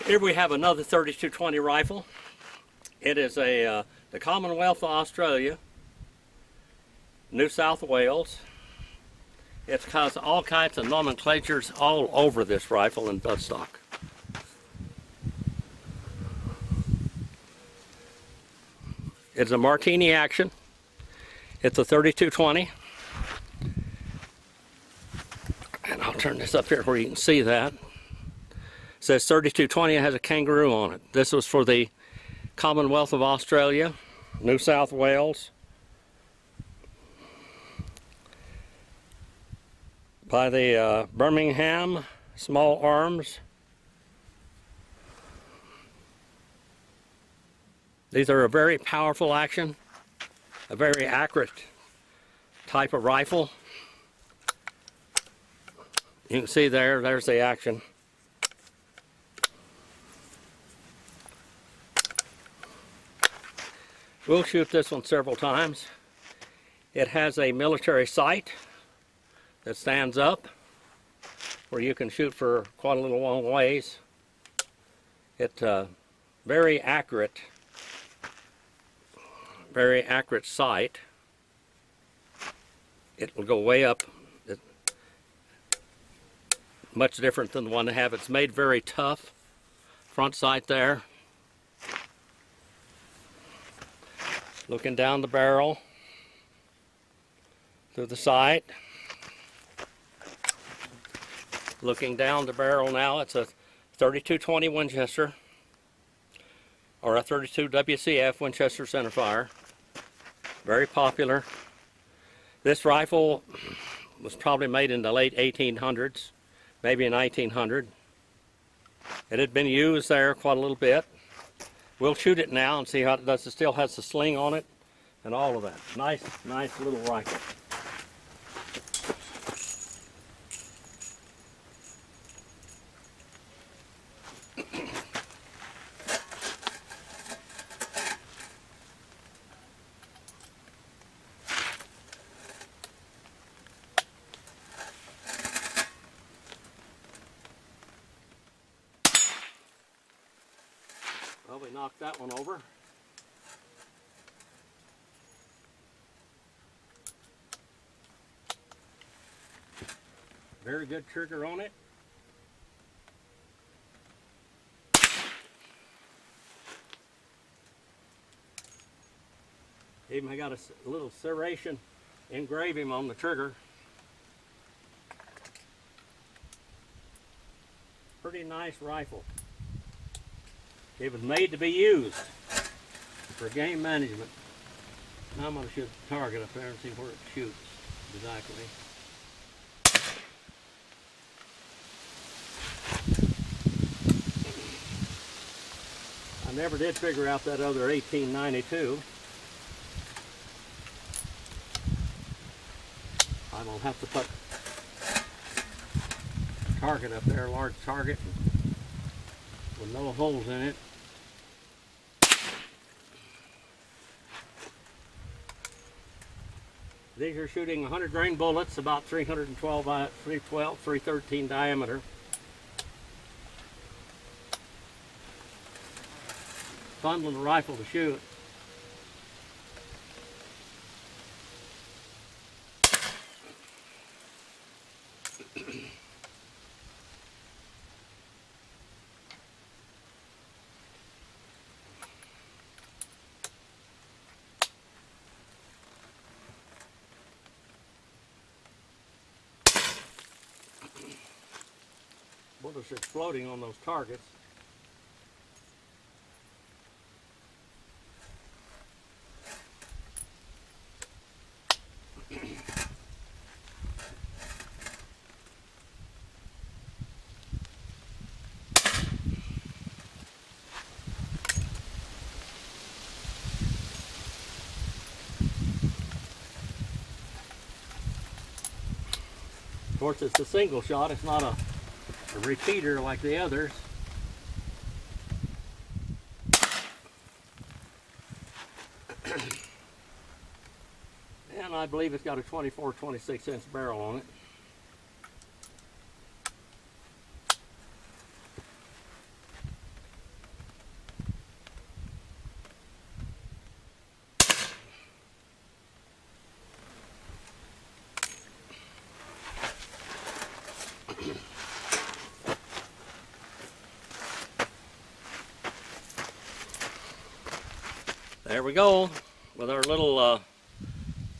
Here we have another 3220 rifle. It is the Commonwealth of Australia, New South Wales. It has all kinds of nomenclatures all over this rifle and buttstock. It's a martini action. It's a 3220. And I'll turn this up here where you can see that. It says 3220, it has a Kangaroo on it. This was for the Commonwealth of Australia, New South Wales, by the Birmingham Small Arms. These are a very powerful action, a very accurate type of rifle. You can see there's the action. We'll shoot this one several times. It has a military sight that stands up where you can shoot for quite a little long ways. It's very accurate sight. It will go way up. Much different than the one I have. It's made very tough. Front sight there. Looking down the barrel through the sight. Looking down the barrel now, it's a 3220 Winchester or a 32 WCF Winchester centerfire. Very popular. This rifle was probably made in the late 1800s, maybe 1900. It had been used there quite a little bit. We'll shoot it now and see how it does. It still has the sling on it and all of that. Nice little rifle. Well, we knocked that one over. Very good trigger on it. Even got a little serration engraving on the trigger. Pretty nice rifle. It was made to be used for game management. Now I'm going to shoot the target up there and see where it shoots exactly. I never did figure out that other 1892. I'm going to have to put a target up there, a large target, with no holes in it. These are shooting 100 grain bullets, about 313 diameter. Fun little rifle to shoot. Bullets exploding on those targets. Of course, it's a single shot. It's not a repeater like the others. And I believe it's got a 24-26 inch barrel on it. There we go with our little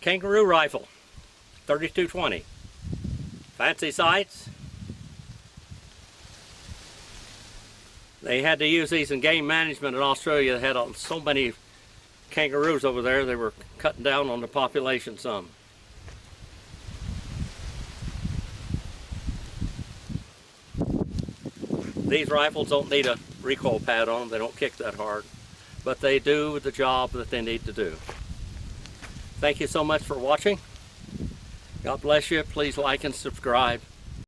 Kangaroo rifle, 3220. Fancy sights. They had to use these in game management in Australia. They had so many kangaroos over there, they were cutting down on the population some. These rifles don't need a recoil pad on them. They don't kick that hard, but they do the job that they need to do. Thank you so much for watching. God bless you. Please like and subscribe.